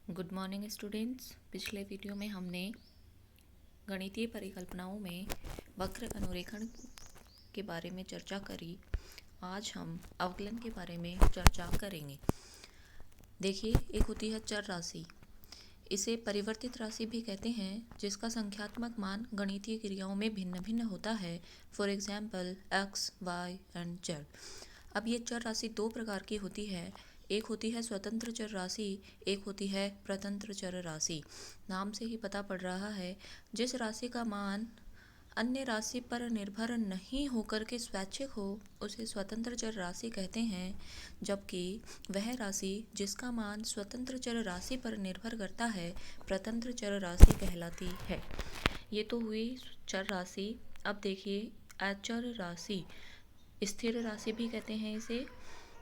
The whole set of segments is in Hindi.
Good morning students. पिछले वीडियो में हमने गणितीय परिकल्पनाओं में वक्र अनुरेखण के बारे में चर्चा करी। आज हम अवकलन के बारे में चर्चा करेंगे। देखिए, एक होती है चर राशि। इसे परिवर्तित राशि भी कहते हैं, जिसका संख्यात्मक मान गणितीय क्रियाओं में भिन्न भिन्न होता है। For example X, Y and Z. अब ये चर राशि दो प्रकार की होती है। एक होती है स्वतंत्र चर राशि, एक होती है प्रतंत्र चर राशि। नाम से ही पता पड़ रहा है, जिस राशि का मान अन्य राशि पर निर्भर नहीं होकर के स्वैच्छिक हो उसे स्वतंत्र चर राशि कहते हैं, जबकि वह राशि जिसका मान स्वतंत्र चर राशि पर निर्भर करता है प्रतंत्र चर राशि कहलाती है। ये तो हुई चर राशि। अब देखिए अचर राशि, स्थिर राशि भी कहते हैं इसे,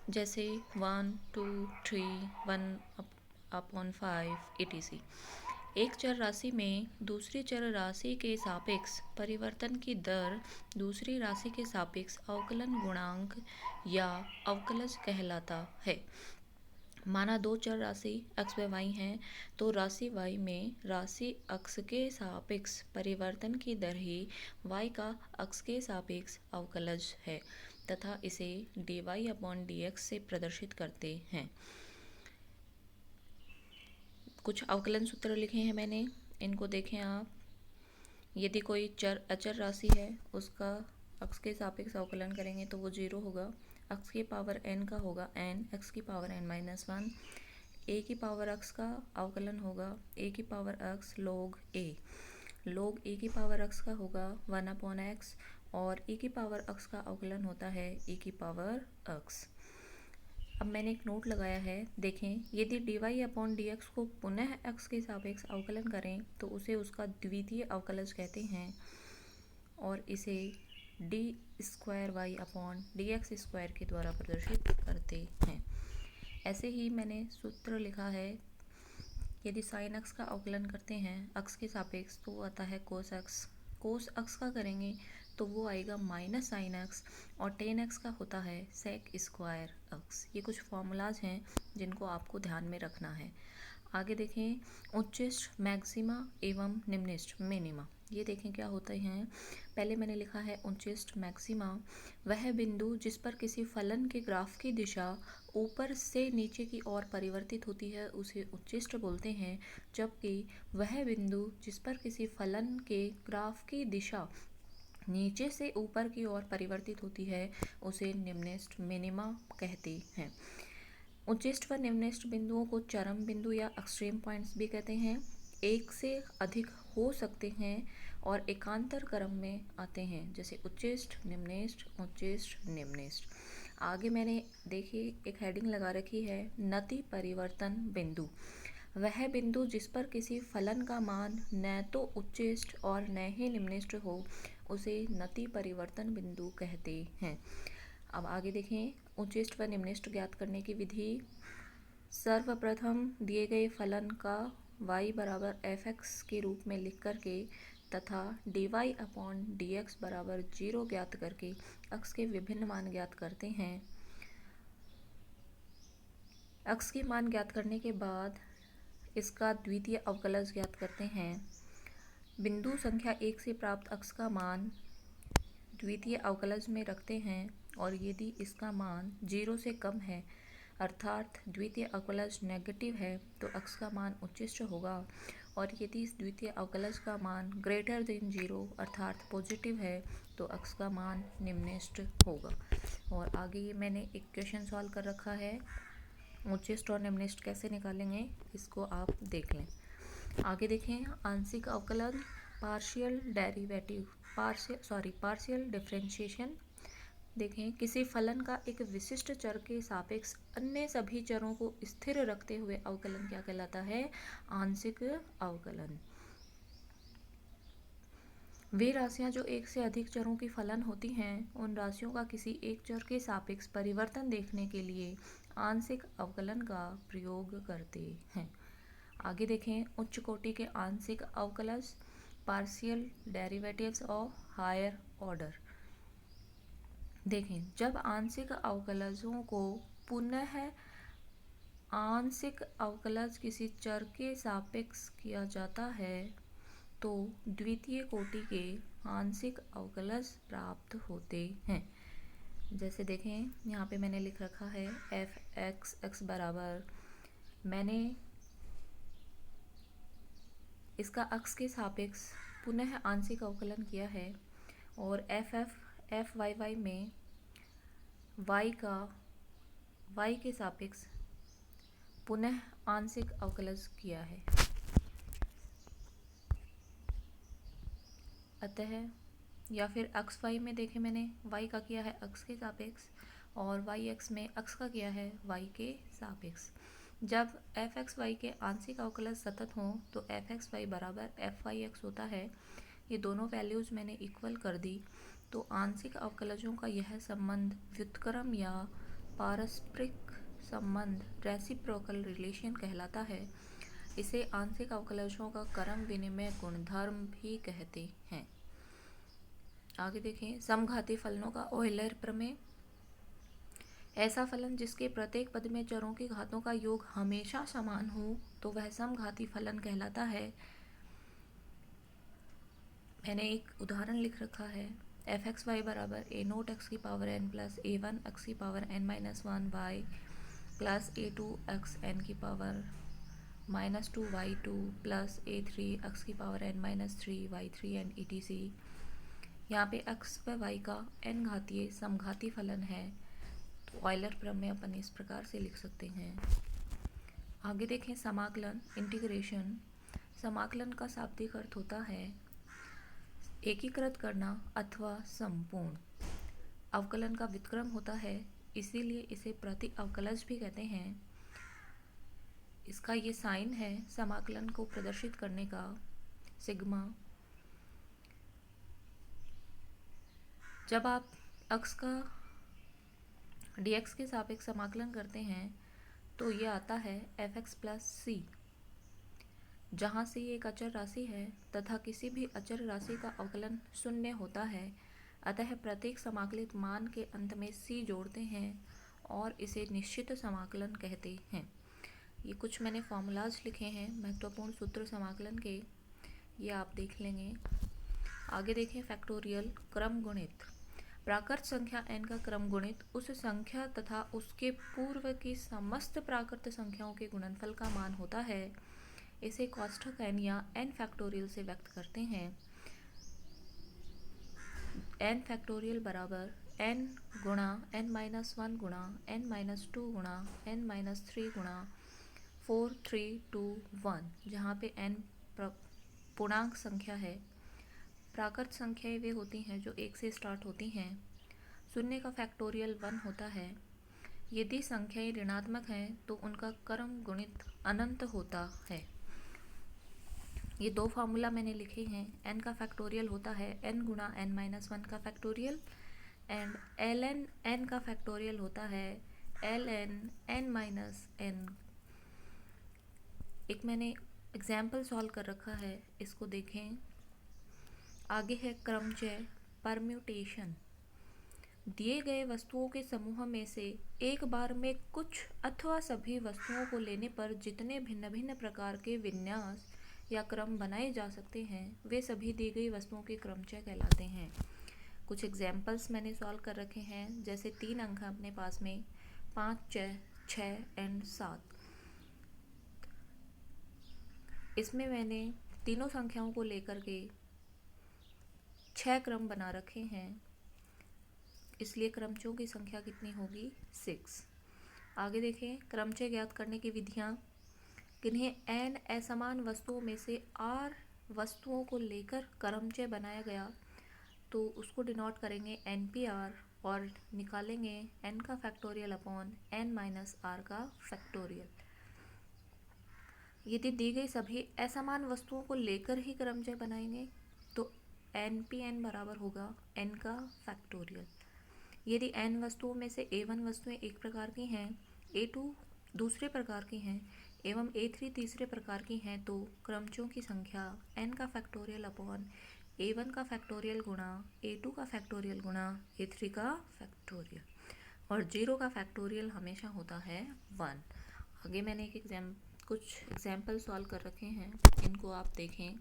जैसे 1, 2, 3, 1/5 etc। एक चर राशि में दूसरी चर राशि के सापेक्ष परिवर्तन की दर दूसरी राशि के सापेक्ष अवकलन गुणांक या अवकलज कहलाता है। माना दो चर राशि x व y हैं, तो राशि y में राशि अक्ष के सापेक्ष परिवर्तन की दर ही y का अक्ष के सापेक्ष अवकलज है तथा इसे dy/dx से प्रदर्शित करते हैं। कुछ अवकलन सूत्र लिखे हैं मैंने, इनको देखें आप। यदि कोई चर अचर राशि है, उसका अक्ष के सापेक्ष अवकलन करेंगे तो वो 0 होगा। अक्ष की पावर n का होगा n, x की पावर n-1। a की पावर x का अवकलन होगा a की power x log a। log a की पावर x का होगा 1/x और e की पावर x का अवकलन होता है e की पावर x। अब मैंने एक नोट लगाया है, देखें, यदि dy/dx को पुनः x के सापेक्ष अवकलन करें तो उसे उसका द्वितीय अवकलज कहते हैं और इसे d²y/dx² के द्वारा प्रदर्शित करते हैं। ऐसे ही मैंने सूत्र लिखा है, यदि sin x का अवकलन करते हैं x के सापेक्ष तो वो आता है cos x। cos x का करेंगे तो वो आएगा -sin x और tan x का होता है sec² x। ये कुछ फॉर्मूलाज हैं जिनको आपको ध्यान में रखना है। आगे देखें, उच्चिष्ट मैक्सिमा एवं निम्निष्ट मिनिमा। ये देखें क्या होते हैं। पहले मैंने लिखा है उच्चिष्ट मैक्सिमा, वह बिंदु जिस पर किसी फलन के ग्राफ की दिशा ऊपर से नीचे की ओर परिवर्तित होती है उसे उच्चिष्ट बोलते हैं, जबकि वह बिंदु जिस पर किसी फलन के ग्राफ की दिशा नीचे से ऊपर की ओर परिवर्तित होती है उसे निम्निष्ट मिनिमा कहते हैं। उच्चिष्ट व निम्निष्ट बिंदुओं को चरम बिंदु या एक्सट्रीम पॉइंट्स भी कहते हैं। एक से अधिक हो सकते हैं और एकांतर क्रम में आते हैं, जैसे उच्चिष्ट निम्निष्ट उच्चिष्ट निम्निष्ट। आगे मैंने देखिए एक हेडिंग लगा रखी है, नति परिवर्तन बिंदु। वह बिंदु जिस पर किसी फलन का मान न तो उच्चिष्ट और न ही निम्निष्ट हो उसे नति परिवर्तन बिंदु कहते हैं। अब आगे देखें, उच्चिष्ट व निम्निष्ट ज्ञात करने की विधि। सर्वप्रथम दिए गए फलन का y बराबर fx के रूप में लिख करके तथा dy/dx बराबर 0 ज्ञात करके x के विभिन्न मान ज्ञात करते हैं। x के मान ज्ञात करने के बाद इसका द्वितीय अवकलज ज्ञात करते हैं। बिंदु संख्या 1 से प्राप्त x का मान द्वितीय अवकलज में रखते हैं और यदि इसका मान 0 से कम है अर्थात द्वितीय अवकलज नेगेटिव है तो x का मान उच्चिष्ट होगा, और यदि इस द्वितीय अवकलज का मान ग्रेटर देन 0 अर्थात पॉजिटिव है तो x का मान निम्निष्ट होगा। और आगे ये मैंने एक क्वेश्चन सॉल्व कर रखा है, उच्चिष्ट और निम्निष्ट कैसे निकालेंगे इसको आप देख लें। आगे देखें, आंशिक अवकलन, पार्शियल डेरिवेटिव, पार्शियल डिफरेंशिएशन। देखें, किसी फलन का एक विशिष्ट चर के सापेक्ष अन्य सभी चरों को स्थिर रखते हुए अवकलन क्या कहलाता है? आंशिक अवकलन। वे राशियां जो एक से अधिक चरों की फलन होती हैं उन राशियों का किसी एक चर के सापेक्ष परिवर्तन देखने के लिए आंशिक अवकलन का प्रयोग करते हैं। आगे देखें, उच्च कोटि के आंशिक अवकलज, partial derivatives of higher order. देखें, जब आंशिक अवकलजों को पुनः आंशिक अवकलज किसी चर के सापेक्ष किया जाता है तो द्वितीय कोटि के आंशिक अवकलज प्राप्त होते हैं। जैसे देखें, यहाँ पे मैंने लिख रखा है एफ एक्स एक्स बराबर, मैंने इसका अक्ष के सापेक्ष पुनः आंशिक अवकलन किया है और एफ वाई वाई में y के सापेक्ष पुनः आंशिक अवकलज किया है। अतः या फिर अक्ष y में देखें, मैंने y का किया है अक्ष के सापेक्ष और y x में अक्ष का किया है y के सापेक्ष। जब एफ एक्स वाई के आंशिक अवकलज सतत हों तो एफ एक्स वाई बराबर एफ वाई एक्स होता है। ये दोनों वैल्यूज मैंने इक्वल कर दी तो आंशिक अवकलजों का यह संबंध व्युत्क्रम या पारस्परिक संबंध रेसिप्रोकल रिलेशन कहलाता है। इसे आंशिक अवकलजों का क्रम विनिमय गुणधर्म भी कहते हैं। आगे देखें, समघाती फलनों का ओयलर प्रमेय। ऐसा फलन जिसके प्रत्येक पद में चरों की घातों का योग हमेशा समान हो तो वह समघाती फलन कहलाता है। मैंने एक उदाहरण लिख रखा है, एफ एक्स वाई बराबर ए नोट एक्स की power N plus A one X की power N minus one Y plus A two X N की power minus two Y two plus A three X की power N minus three Y three and E T C. यहाँ पे एक्स व वाई का एन घातीय समघाती फलन है तो ऑयलर प्रमेय अपन इस प्रकार से लिख सकते हैं। आगे देखें, समाकलन इंटीग्रेशन। समाकलन का शाब्दिक अर्थ होता है एकीकृत करना अथवा संपूर्ण। अवकलन का व्युत्क्रम होता है, इसीलिए इसे प्रति अवकलज भी कहते हैं। इसका ये साइन है समाकलन को प्रदर्शित करने का, सिग्मा। जब आप अक्ष का dx के सापेक्ष समाकलन करते हैं तो ये आता है एफ एक्स प्लस सी, जहाँ से ये एक अचर राशि है तथा किसी भी अचर राशि का अवकलन शून्य होता है। अतः प्रत्येक समाकलित मान के अंत में c जोड़ते हैं और इसे निश्चित समाकलन कहते हैं। ये कुछ मैंने फॉर्मूलाज लिखे हैं महत्वपूर्ण सूत्र समाकलन के, ये आप देख लेंगे। आगे देखें, फैक्टोरियल क्रम गुणित। प्राकृत संख्या n का क्रम गुणित उस संख्या तथा उसके पूर्व की समस्त प्राकृत संख्याओं के गुणनफल का मान होता है। इसे कोष्ठक n या n फैक्टोरियल से व्यक्त करते हैं। n फैक्टोरियल बराबर n गुणा n माइनस वन गुणा n माइनस टू गुणा n माइनस थ्री गुणा 4 3 2 1, जहाँ पे n पूर्णांक संख्या है। प्राकृत संख्याएं वे होती हैं जो 1 से स्टार्ट होती हैं। शून्य का फैक्टोरियल 1 होता है। यदि संख्याएं ऋणात्मक हैं तो उनका क्रम गुणित अनंत होता है। ये दो फार्मूला मैंने लिखे हैं। n का फैक्टोरियल होता है n गुणा n माइनस वन का फैक्टोरियल एंड ln n का फैक्टोरियल होता है ln n माइनस n। एक मैंने एग्जाम्पल सॉल्व कर रखा है, इसको देखें। आगे है क्रमचय परम्यूटेशन। दिए गए वस्तुओं के समूह में से एक बार में कुछ अथवा सभी वस्तुओं को लेने पर जितने भिन्न भिन्न प्रकार के विन्यास या क्रम बनाए जा सकते हैं वे सभी दी गई वस्तुओं के क्रमचय कहलाते हैं। कुछ एग्जाम्पल्स मैंने सॉल्व कर रखे हैं, जैसे 3 अंक हैं अपने पास में 5 6 एंड 7। इसमें मैंने तीनों संख्याओं को लेकर के 6 क्रम बना रखे हैं, इसलिए क्रमचयों की संख्या कितनी होगी 6। आगे देखें, क्रमचय ज्ञात करने की विधियाँ। किन्हें n असमान वस्तुओं में से r वस्तुओं को लेकर क्रमचय बनाया गया तो उसको डिनोट करेंगे NPR और निकालेंगे n का factorial upon n minus r का फैक्टोरियल। यदि दी गई सभी असमान वस्तुओं को लेकर ही क्रमचय बनाएंगे तो NPN बराबर होगा n का फैक्टोरियल। यदि n वस्तुओं में से A1 वस्तुएं एक प्रकार की हैं, A2 दूसरे प्रकार की हैं एवं A3 तीसरे प्रकार की हैं तो क्रमचयों की संख्या n का फैक्टोरियल अपॉन A1 का फैक्टोरियल गुणा A2 का फैक्टोरियल गुणा A3 का फैक्टोरियल, और 0 का फैक्टोरियल हमेशा होता है 1। आगे मैंने कुछ एग्जाम्पल सॉल्व कर रखे हैं, इनको आप देखें।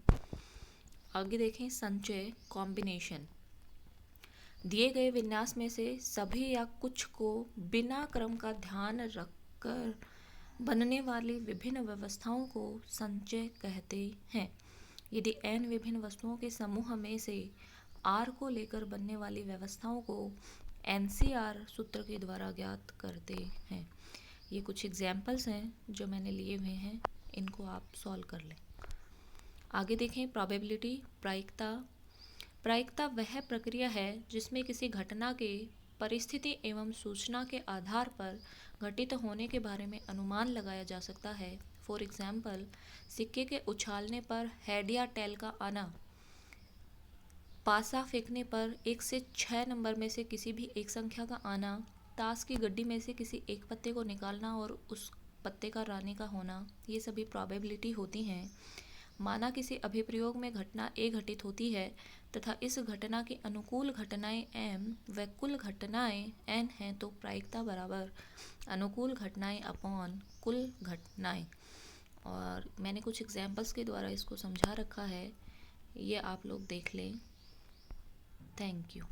आगे देखें, संचय कॉम्बिनेशन। दिए गए विन्यास में से सभी या कुछ को बिना क्रम का ध्यान रखकर बनने वाली विभिन्न व्यवस्थाओं को संचय कहते हैं। यदि n विभिन्न वस्तुओं के समूह में से r को लेकर बनने वाली व्यवस्थाओं को NCR सूत्र के द्वारा ज्ञात करते हैं। ये कुछ एग्जाम्पल्स हैं जो मैंने लिए हुए हैं, इनको आप सॉल्व कर लें। आगे देखें, प्रोबेबिलिटी, प्रायिकता। प्रायिकता वह प्रक्रिया है जिसमें किसी घटना के परिस्थिति एवं सूचना के आधार पर घटित होने के बारे में अनुमान लगाया जा सकता है। फॉर एग्जाम्पल, सिक्के के उछालने पर हेड या टेल का आना, पासा फेंकने पर 1 से 6 नंबर में से किसी भी एक संख्या का आना, ताश की गड्डी में से किसी एक पत्ते को निकालना और उस पत्ते का रानी का होना, ये सभी प्रोबेबिलिटी होती हैं। माना किसी अभिप्रयोग में घटना A घटित होती है तथा इस घटना की अनुकूल घटनाएं M व कुल घटनाएं N हैं, तो प्रायिकता बराबर अनुकूल घटनाएं अपॉन कुल घटनाएं। और मैंने कुछ एग्जाम्पल्स के द्वारा इसको समझा रखा है, ये आप लोग देख लें। Thank you.